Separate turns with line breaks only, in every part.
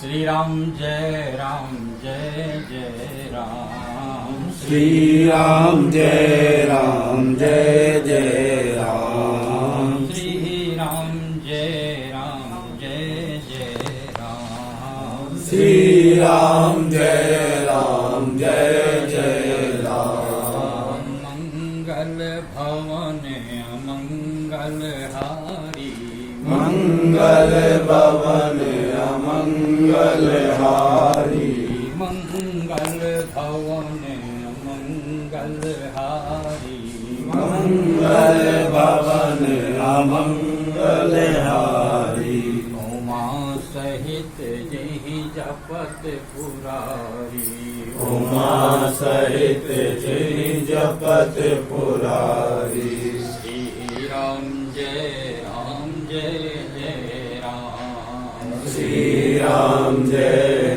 श्री राम जय जय राम।
श्री राम जय जय राम।
श्री राम जय जय राम।
श्री राम जय जय राम।
मंगल भवन मंगल हारी।
मंगल भवन अमंगल हारी।
मंगल भवन मंगल हारी।
मंगल भवन अमंगल हारी।
उमा सहित जहि जपत पुरारी।
उमा सहित जिनि जपत पुरारी।
श्री राम जय जय राम।
श्री राम जय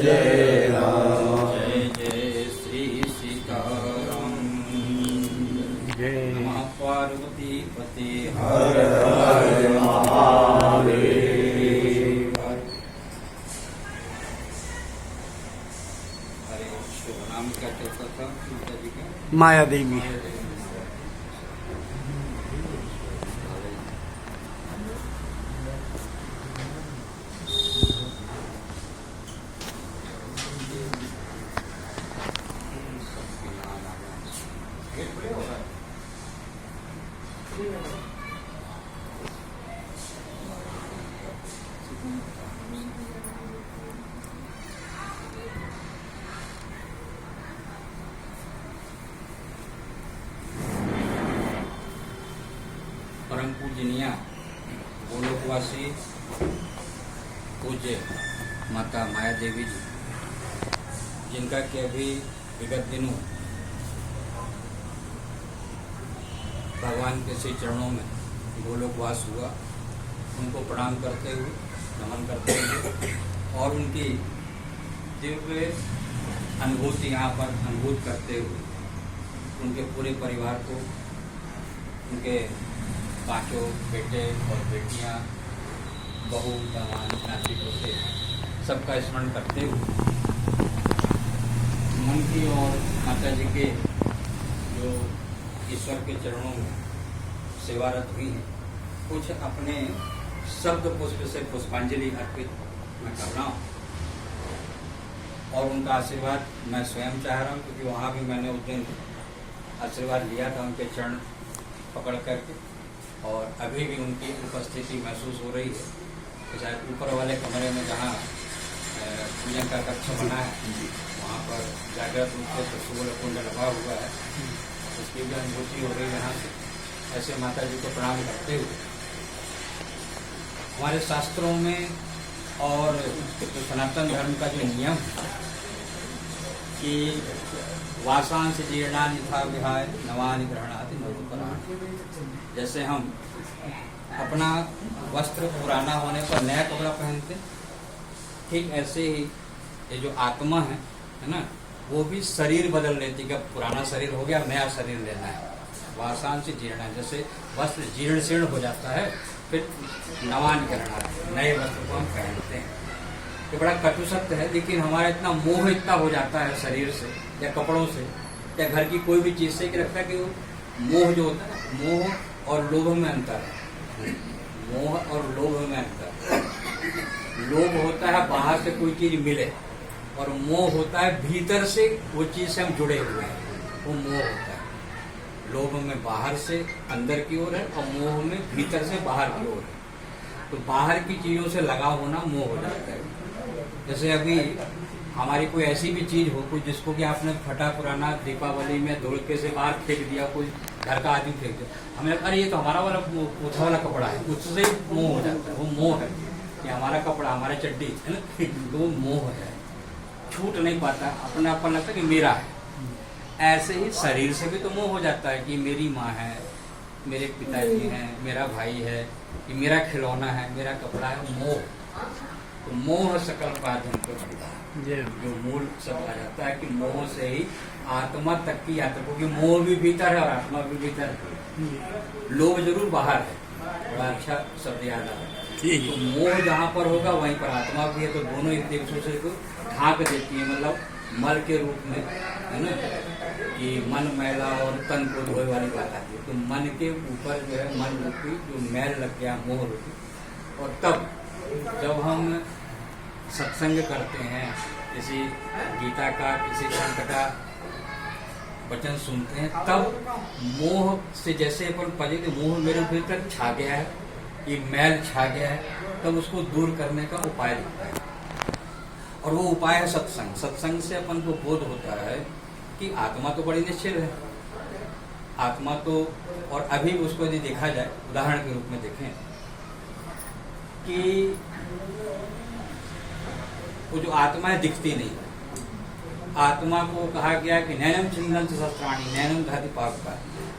जय राम।
जय जय श्री सीताराम।
जय
नमः पार्वती पते
हर हर महादेव।
हरे शुभ नाम क्या कहता था माता जी का?
माया देवी।
परम पूजनीय गोलोकवासी पूज्य माता माया देवी जी, जिनका कि अभी विगत दिनों भगवान के श्री चरणों में गोलोकवास हुआ, उनको प्रणाम करते हुए नमन करते हुए और उनकी दिव्य अनुभूति यहाँ पर अनुभूत करते हुए उनके पूरे परिवार को, उनके पांचों बेटे और बेटियां, बहू जवान नाती पोते सबका स्मरण करते हुए मन की और माता जी के जो ईश्वर के चरणों में सेवारत हुई हैं, कुछ अपने शब्द पुष्प से पुष्पांजलि अर्पित मैं कर रहा हूँ और उनका आशीर्वाद मैं स्वयं चाह रहा हूँ, क्योंकि वहाँ भी मैंने उस दिन आशीर्वाद लिया था उनके चरण पकड़ करके और अभी भी उनकी उपस्थिति महसूस हो रही है। तो शायद ऊपर वाले कमरे में जहाँ पूजन का कक्ष बना है वहाँ पर जागृत रूप से त्रिशूल कुंड लगा हुआ है, उसकी भी अनुभूति हो रही है यहाँ से। ऐसे माता जी को प्रणाम करते हुए हमारे शास्त्रों में और तो सनातन धर्म का जो नियम है कि वासांश जीर्णानि यथा विहाय नवानि ग्रहणाति नवोत्तराणि, जैसे हम अपना वस्त्र पुराना होने पर नया कपड़ा पहनते, ठीक ऐसे ही ये जो आत्मा है ना, वो भी शरीर बदल लेती है। पुराना शरीर हो गया, नया शरीर लेना है। वासांश जीर्ण, जैसे वस्त्र जीर्ण शीर्ण हो जाता है, फिर नवान ग्रहणाति, नए वस्त्र को हम पहनते हैं। ये बड़ा कटु सत्य है, लेकिन हमारा इतना मोह इतना हो जाता है शरीर से या कपड़ों से या घर की कोई भी चीज से कि लगता है कि वो मोह जो होता है, मोह और लोभ में अंतर है। मोह और लोभ में अंतर, लोभ होता है बाहर से कोई चीज मिले और मोह होता है भीतर से वो चीज से हम जुड़े हुए हैं, वो मोह होता है। लोभ में बाहर से अंदर की ओर है और मोह में भीतर से बाहर की ओर है। तो बाहर की चीजों से लगाव होना मोह हो जाता है। जैसे अभी हमारी कोई ऐसी भी चीज हो, कोई जिसको कि आपने फटा पुराना दीपावली में धोखे से बाहर फेंक दिया, कोई घर का आदमी फेंक दिया, हमें अरे ये तो हमारा वाला पोथा वाला कपड़ा है, उससे मोह हो जाता है। वो मोह है कि हमारा कपड़ा, हमारा चड्डी है ना, तो वो मोह है, छूट नहीं पाता, अपना अपन लगता है कि मेरा है। ऐसे ही शरीर से भी तो मोह हो जाता है कि मेरी माँ है, मेरे पिताजी हैं, मेरा भाई है, ये मेरा खिलौना है, मेरा कपड़ा है। मोह, तो मोह सकल पाप हमको बढ़ता है। जो मूल सब आ जाता है कि मोह से ही आत्मा तक की यात्रा, क्योंकि मोह भी भीतर है और आत्मा भी भीतर है। लोभ जरूर बाहर है, बड़ा अच्छा शब्द याद आ रहा है।
ठीक।
तो मोह जहाँ पर होगा वहीं पर आत्मा भी है, तो दोनों एक दूसरे को ढांक देती है, मतलब मल के रूप में, है ना, कि मन मैला और तन को धोए वाली बात आती है। तो मन के ऊपर जो है मन रूपी जो मैल लग गया, मोह रूपी, और तब जब हम सत्संग करते हैं, किसी गीता का, किसी संत का वचन सुनते हैं, तब मोह से जैसे अपन पजे कि मोह मेरे भीतर छा गया है, ये मैल छा गया है, तब उसको दूर करने का उपाय दिखता है। और वो उपाय है सत्संग। सत्संग से अपन को बोध होता है कि आत्मा तो बड़ी निश्चल है, आत्मा तो, और अभी उसको यदि देखा जाए, उदाहरण के रूप में देखें कि वो जो आत्मा है दिखती नहीं। आत्मा को कहा गया कि नैनम छिन्नम शस्त्राणी नैनम धाति पावका,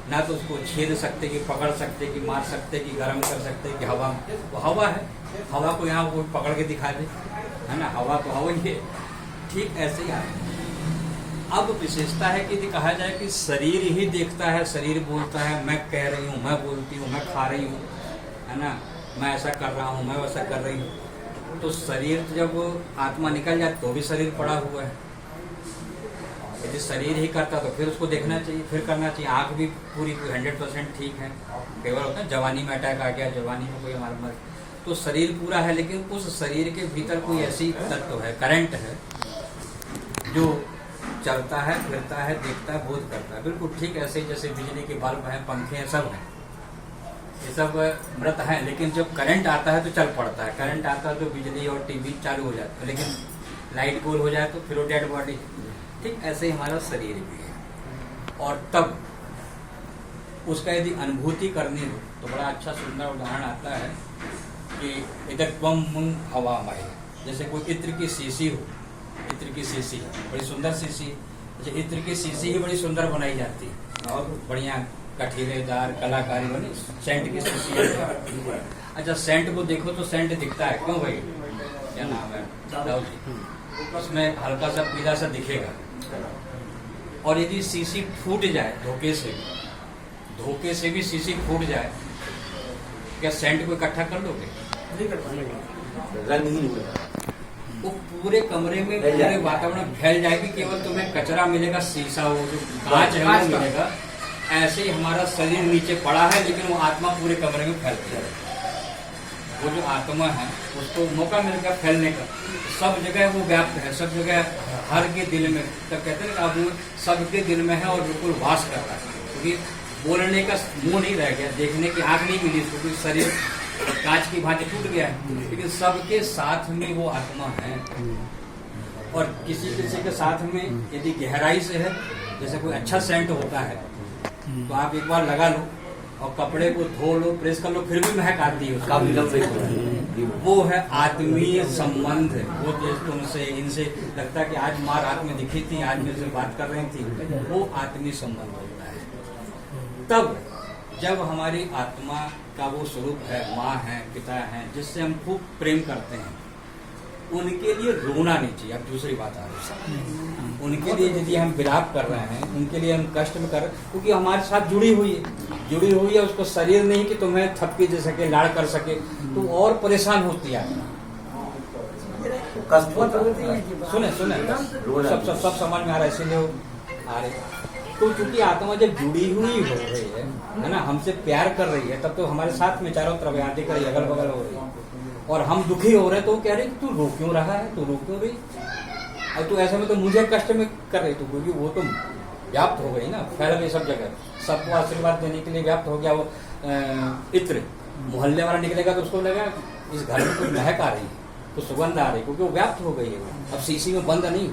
ना तो उसको छेद सकते, कि पकड़ सकते, कि मार सकते, कि गर्म कर सकते, कि हवा, वो हवा है, हवा को यहाँ वो पकड़ के दिखा दे, है ना, हवा तो हवा ही है। ठीक ऐसे ही अब विशेषता है कि यदि कहा जाए कि शरीर ही देखता है, शरीर बोलता है, मैं कह रही हूँ, मैं बोलती हूँ, मैं खा रही हूँ, है ना, मैं ऐसा कर रहा हूँ, मैं वैसा कर रही हूँ, तो शरीर जब आत्मा निकल जाए तो भी शरीर पड़ा हुआ है। यदि शरीर ही करता तो फिर उसको देखना चाहिए, फिर करना चाहिए। आँख भी पूरी 100% ठीक है, केवल होता है जवानी में अटैक आ गया, जवानी में कोई हमारा मर, तो शरीर पूरा है, लेकिन उस शरीर के भीतर कोई ऐसी तत्व है, करंट है, जो चलता है, फिरता है, देखता है, बोध करता है। बिल्कुल ठीक ऐसे ही जैसे बिजली के बल्ब हैं, पंखे हैं, सब हैं, ये सब मृत हैं, लेकिन जब करंट आता है तो चल पड़ता है। करंट आता है तो बिजली और टीवी चालू हो जाता है, लेकिन लाइट गोल हो जाए तो फिर वो डेड बॉडी। ठीक ऐसे ही हमारा शरीर भी है। और तब उसका यदि अनुभूति करनी हो तो बड़ा अच्छा सुंदर उदाहरण आता है कि इधर त्वम मुंग हवामय, जैसे कोई इत्र की शीशी हो, इत्र की शीशी बड़ी सुंदर शीशी, जैसे इत्र की शीशी ही बड़ी सुंदर बनाई जाती है और बढ़िया कठीलेदार कलाकारी बनी, सेंट की शीशी है। अच्छा, सेंट को देखो तो सेंट दिखता है, क्यों भाई, क्या नाम है, दाऊ जी, उसमें हल्का सा पीला सा दिखेगा। और यदि शीशी फूट जाए धोखे से भी शीशी फूट जाए, क्या सेंट को इकट्ठा कर लोगे?
नहीं कर पाएंगे, रंग ही नहीं,
वो पूरे कमरे में, पूरे वातावरण में फैल जाएगी, केवल तुम्हें कचरा मिलेगा, शीशा वो जो कांच है वो मिलेगा। ऐसे ही हमारा शरीर नीचे पड़ा है, लेकिन वो आत्मा पूरे कमरे में फैलती है। वो जो आत्मा है उसको मौका मिल गया फैलने का, सब जगह वो व्याप्त है, सब जगह, हर के दिल में। तब कहते हैं अब वो सबके दिल में है और बिल्कुल वास कर रहा है, क्योंकि बोलने का मुंह नहीं रह गया, देखने की आंख नहीं मिली, क्योंकि शरीर कांच की भांति टूट गया है, लेकिन सबके साथ में वो आत्मा है। और किसी किसी के साथ में यदि गहराई से है, जैसे कोई अच्छा सेंट होता है तो आप एक बार लगा लो और कपड़े को धो लो, प्रेस कर लो, फिर भी महक आती है उसका। वो है आत्मीय संबंध। वो तुमसे, इनसे लगता है कि आज माँ रात में दिखी थी, आज मेरे से बात कर रही थी, वो आत्मीय संबंध होता है। तब जब हमारी आत्मा का वो स्वरूप है, माँ है, पिता है, जिससे हम खूब प्रेम करते हैं, उनके लिए रोना नहीं चाहिए। अब दूसरी बात आ रही है, उनके लिए यदि हम विलाप कर रहे हैं, उनके लिए हम कष्ट में कर रहे हैं, क्योंकि हमारे साथ जुड़ी हुई है, उसको शरीर नहीं कि तुम्हें थपकी दे सके, लाड़ कर सके, तो और परेशान होती है। सुने सब समझ में आ रहा है, इसीलिए आ रहे। तो चूंकि आत्मा जब जुड़ी हुई हो रही है ना, हमसे प्यार कर रही है, तब तो हमारे साथ में चारों तरफ यादें कर रही, अगल बगल हो रही है, और हम दुखी हो रहे हैं, तो वो कह रहे तू रो क्यों रहा है, तू रो क्यों रही, और तू ऐसे में तो मुझे कष्ट में कर रही, तो क्योंकि वो तो व्याप्त हो गई ना, फैल गई सब जगह, सबको आशीर्वाद देने के लिए व्याप्त हो गया। वो इत्र मोहल्ले वाला निकलेगा तो उसको लगा इस घर में कोई महक आ रही है, कुछ सुगंध आ रही, क्योंकि वो व्याप्त हो गई है। अब शीशी में बंद नहीं,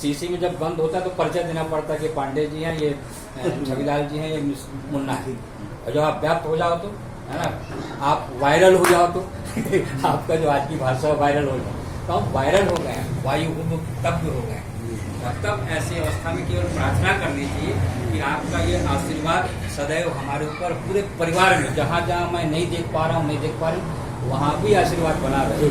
शीशी में जब बंद होता है तो परिचय देना पड़ता है कि पांडे जी हैं, ये छविलाल जी हैं, ये मुन्ना है। और जब आप व्याप्त हो जाओ तो, है ना, आप वायरल हो जाओ तो आपका जो आज की भाषा वायरल हो जाए, तो हम वायरल हो गए हैं, वायु हो तब हो गए। तब ऐसी अवस्था में केवल प्रार्थना करनी चाहिए कि आपका ये आशीर्वाद सदैव हमारे ऊपर, पूरे परिवार में, जहाँ जहाँ मैं नहीं देख पा रहा हूँ, वहाँ भी आशीर्वाद बना रहे,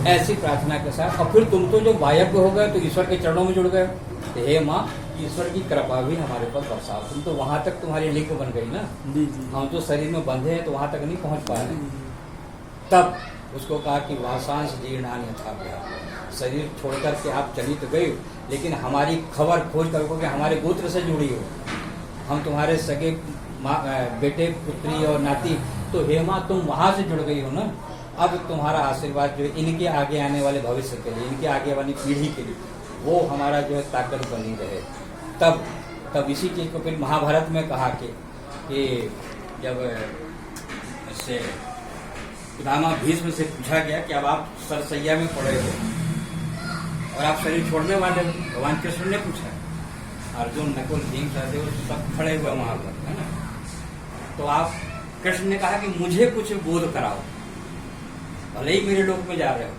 ऐसी प्रार्थना के साथ। और फिर तुम तो जो वायव्य हो गए तो ईश्वर के चरणों में जुड़ गए, तो हे माँ, ईश्वर की कृपा भी हमारे पर बरसाओ। तुम तो वहाँ तक तुम्हारी लिंक बन गई ना, हम तो शरीर में बंधे हैं तो वहाँ तक नहीं पहुँच पा रहे। तब उसको कहा कि वासांश जीर्णानि यथा भया, शरीर छोड़कर के आप चली तो गई, लेकिन हमारी खबर खोज करो कि हमारे गोत्र से जुड़ी हो, हम तुम्हारे सगे बेटे पुत्री और नाती, तो हेमा तुम वहां से जुड़ गई हो ना, अब तुम्हारा आशीर्वाद जो है इनके आगे आने वाले भविष्य के लिए, इनके आगे वाली पीढ़ी के लिए, वो हमारा जो है ताकत बनी रहे। तब इसी चीज को फिर महाभारत में कहा कि जब इससे पितामह भीष्म से पूछा गया कि अब आप सरसैया में पड़े हो और आप शरीर छोड़ने वाले हो, भगवान कृष्ण ने पूछा, अर्जुन नकुल भीम सहदेव सब खड़े हुए वहां पर, है ना, तो आप कृष्ण ने कहा कि मुझे कुछ बोध कराओ, भले ही मेरे लोक में जा रहे हो।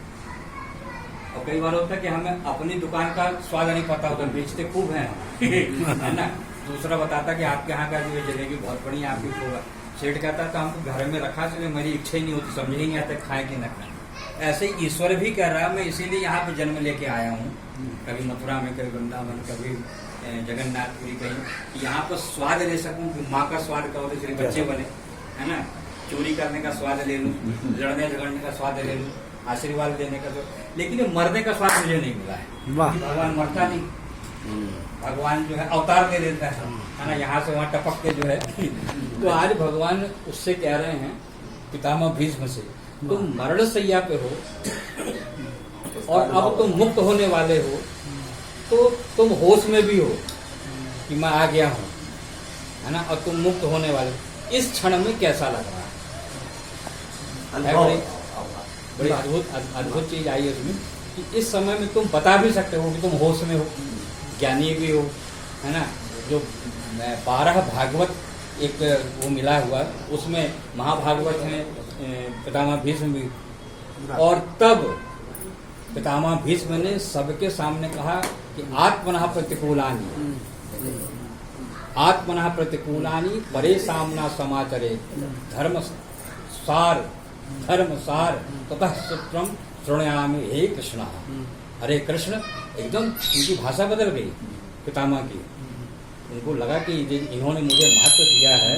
और कई बार होता है कि हमें अपनी दुकान का स्वाद नहीं पता होता, बेचते खूब हैं है ना, दूसरा बताता कि आपके यहाँ का जो जलेबी बहुत बढ़िया, आपकी खूब, सेठ कहता तो हमको घर में रखा चले, मेरी इच्छा ही नहीं होती, समझ ही नहीं आता खाए कि न खाए। ऐसे ही ईश्वर भी कह रहा है, मैं इसीलिए यहाँ पे जन्म लेके आया हूँ, कभी मथुरा में, कभी वृंदावन, कभी जगन्नाथपुरी, कहीं यहाँ पर स्वाद ले सकूं कि माँ का स्वाद का होता, इसलिए बच्चे बने, है ना, चोरी करने का स्वाद ले लूं, लड़ने झगड़ने का स्वाद ले लूं, आशीर्वाद देने का, तो लेकिन ये मरने का स्वाद मुझे नहीं मिला है। भगवान मरता नहीं, भगवान जो है अवतार दे देता है ना, यहाँ से वहाँ टपक के जो है तो आज भगवान उससे कह रहे हैं पितामह भीष्म से, तुम मरण सैया पे हो और अब तुम मुक्त होने वाले हो, तो तुम होश में भी हो कि मैं आ गया हूँ, है ना, और तुम मुक्त होने वाले हो। इस क्षण में कैसा लग रहा है? बड़ी अद्भुत चीज आई है उसमें कि इस समय में तुम बता भी सकते हो कि तुम होश में हो, ज्ञानी भी हो, है ना। जो 12 भागवत एक वो मिला हुआ, उसमें महाभागवत है, पितामह भीष्म भी, और तब पितामह भीष्म ने सबके सामने कहा कि आत्मनः प्रतिकूलानि परे सामना समाचरे धर्म सार ततः सूत्रम श्रृणयामि हे कृष्ण। अरे कृष्ण, एकदम उनकी भाषा बदल गई पितामह की, उनको लगा कि इन्होंने मुझे महत्व दिया है,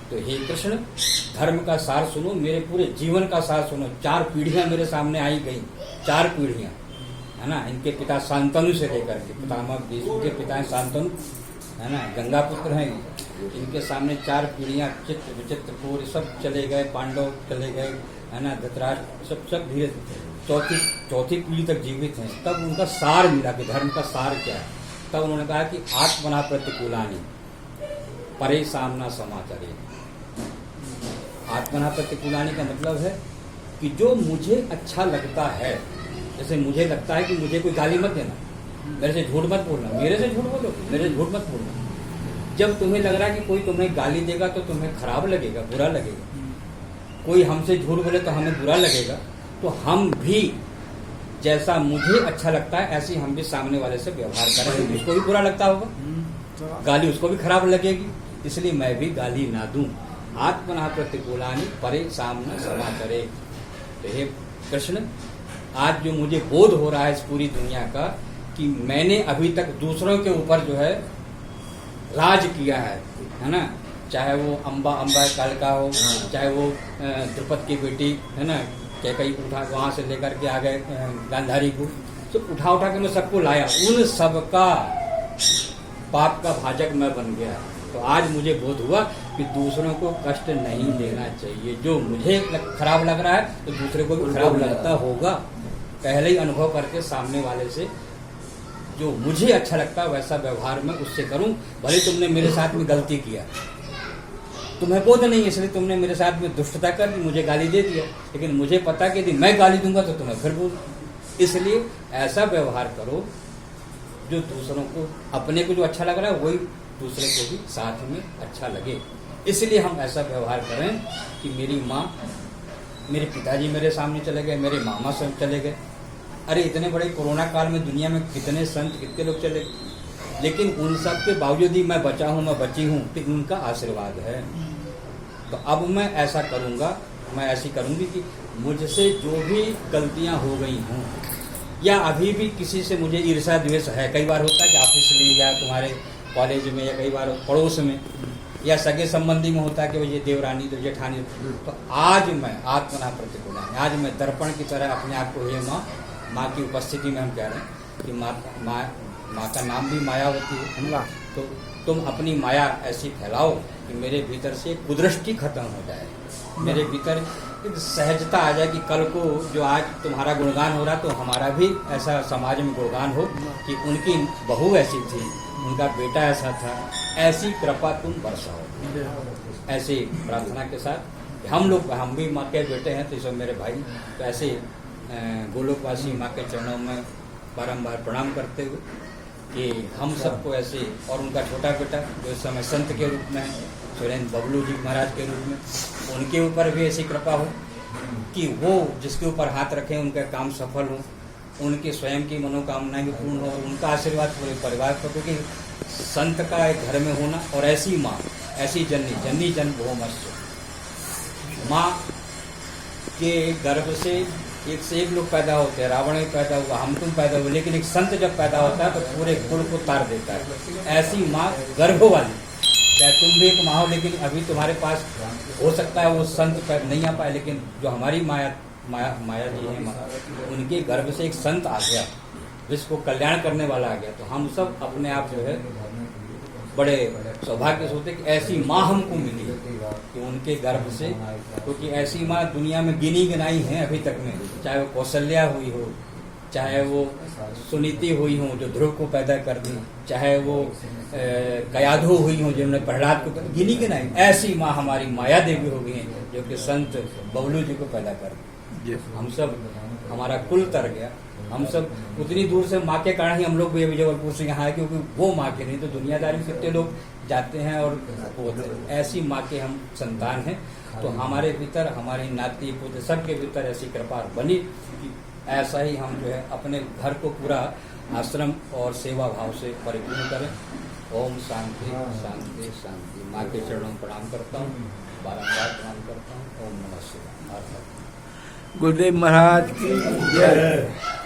तो हे कृष्ण धर्म का सार सुनो, मेरे पूरे जीवन का सार सुनो। 4 पीढ़ियां मेरे सामने आई गई, 4 पीढ़ियां, है ना। इनके पिता शांतनु से लेकर के, पितामह भीष्म के पिता शांतनु, है ना, गंगा पुत्र हैं, इनके सामने 4 पीढ़ियां चित्र विचित्र पूरे सब चले गए, पांडव चले गए, है ना, धृतराष्ट्र सब धीरे चौथी पीढ़ी तक जीवित हैं। तब उनका सार मिला कि धर्म का सार क्या है। तब उन्होंने कहा कि आत्मना प्रतिकूलानि परे सामना समाचारे। आत्मना प्रतिकूलानि का मतलब है कि जो मुझे अच्छा लगता है, जैसे मुझे लगता है कि मुझे कोई गाली मत देना, मेरे से झूठ मत बोलना, मेरे से झूठ बोलो, मेरे से झूठ मत बोलना। जब तुम्हें लग रहा है कि कोई तुम्हें गाली देगा तो तुम्हें खराब लगेगा, बुरा लगेगा, कोई हमसे झूठ बोले तो हमें बुरा लगेगा, तो हम भी जैसा मुझे अच्छा लगता है ऐसे हम भी सामने वाले से व्यवहार करें। उसको भी बुरा लगता होगा, गाली उसको भी खराब लगेगी, इसलिए मैं भी गाली ना दूं। आत्मना प्रतिकूलानि परे सामना समाचरे। तो हे कृष्ण, आज जो मुझे बोध हो रहा है इस पूरी दुनिया का कि मैंने अभी तक दूसरों के ऊपर जो है राज किया है ना, चाहे वो अम्बा कालिका हो, चाहे वो द्रुपद की बेटी, है ना, कैकई उठा वहां से लेकर के आ गए गांधारी को, तो उठा के मैं सबको लाया, उन सबका पाप का भाजक मैं बन गया। तो आज मुझे बोध हुआ कि दूसरों को कष्ट नहीं देना चाहिए। जो मुझे खराब लग रहा है तो दूसरे को भी खराब लगता होगा। पहले ही अनुभव करके सामने वाले से जो मुझे अच्छा लगता है वैसा व्यवहार मैं उससे करूं। भले तुमने मेरे साथ में गलती किया, तुम्हें बोध नहीं, इसलिए तुमने मेरे साथ में दुष्टता कर मुझे गाली दे दिया, लेकिन मुझे पता कि यदि मैं गाली दूंगा तो तुम्हें फिर बोल। इसलिए ऐसा व्यवहार करो जो दूसरों को, अपने को जो अच्छा लग रहा है वही दूसरे को भी साथ में अच्छा लगे। इसलिए हम ऐसा व्यवहार करें कि मेरी माँ, मेरे पिताजी मेरे सामने चले गए, मेरे मामा सब चले गए। अरे इतने बड़े कोरोना काल में दुनिया में कितने संत, कितने लोग चले, लेकिन उन सब के बावजूद ही मैं बचा हूँ, मैं बची हूँ, तो उनका आशीर्वाद है। तो अब मैं ऐसा करूँगा, मैं ऐसी करूँगी कि मुझसे जो भी गलतियाँ हो गई हों या अभी भी किसी से मुझे ईर्ष्या द्वेष है, कई बार होता है कि ऑफिस में या तुम्हारे कॉलेज में या कई बार पड़ोस में, या सगे संबंधी में होता है कि ये देवरानी तो जेठानी। तो आज मैं आत्मना प्रतिकूल, आज मैं दर्पण की तरह अपने आप को, हे माँ, माँ की उपस्थिति में हम कह रहे हैं कि माँ का नाम भी मायावती है, तो तुम अपनी माया ऐसी फैलाओ कि मेरे भीतर से कुदृष्टि खत्म हो जाए, मेरे भीतर एक सहजता आ जाए कि कल को जो आज तुम्हारा गुणगान हो रहा तो हमारा भी ऐसा समाज में गुणगान हो कि उनकी बहू ऐसी थी, उनका बेटा ऐसा था, ऐसी कृपा तुम बरसाओ। ऐसी प्रार्थना के साथ हम भी माँ के बेटे हैं, तो सब मेरे भाई, तो ऐसे गोलोकवासी माँ के चरणों में बारंबार प्रणाम करते हुए कि हम सबको ऐसे, और उनका छोटा बेटा जो इस समय संत के रूप में है, सुरेंद्र बबलू जी महाराज के रूप में, उनके ऊपर भी ऐसी कृपा हो कि वो जिसके ऊपर हाथ रखें उनका काम सफल हो, उनके स्वयं की मनोकामनाएं भी पूर्ण हो, और उनका आशीर्वाद पूरे परिवार पर, क्योंकि संत का एक घर में होना और ऐसी माँ, ऐसी जननी जन्मभूमस्य माँ के गर्भ से एक से एक लोग पैदा होते हैं। रावण भी पैदा हुआ, हम तुम पैदा हुए, लेकिन एक संत जब पैदा होता है तो पूरे कुल को तार देता है। ऐसी माँ गर्भ वाली, चाहे तुम भी एक माँ हो, लेकिन अभी तुम्हारे पास हो सकता है वो संत नहीं आ पाए, लेकिन जो हमारी माया जी है माँ, उनके गर्भ से एक संत आ गया, जिसको कल्याण करने वाला आ गया। तो हम सब अपने आप जो है बड़े सौभाग्य से होते कि ऐसी माँ हमको मिली कि उनके गर्भ से, क्योंकि ऐसी माँ दुनिया में गिनी गिनाई है अभी तक में, चाहे वो कौशल्या हुई हो, चाहे वो सुनीति हुई हो जो ध्रुव को पैदा कर दी, चाहे वो कयाधु हुई हो जिन्होंने प्रहलाद को गिनी गिनाई, ऐसी माँ हमारी माया देवी हो गई है जो कि संत बबलू जी को पैदा कर दी। हम सब, हमारा कुल तर गया, हम सब उतनी दूर से माँ के कारण ही हम लोग भी अभी जबलपुर से यहाँ आए, क्योंकि वो माँ के नहीं तो दुनियादारी में कितने लोग जाते हैं और होते हैं। ऐसी माँ के हम संतान हैं, तो हमारे भीतर, हमारे नाती पुत्र सबके भीतर ऐसी कृपा बनी कि ऐसा ही हम जो है अपने घर को पूरा आश्रम और सेवा भाव से परिपूर्ण करें। ओम शांति शांति शांति। माँ के चरणों में प्रणाम करता हूँ, बारंबार प्रणाम करता हूँ। ओम नमः शिवाय।
गुरुदेव महाराज की जय।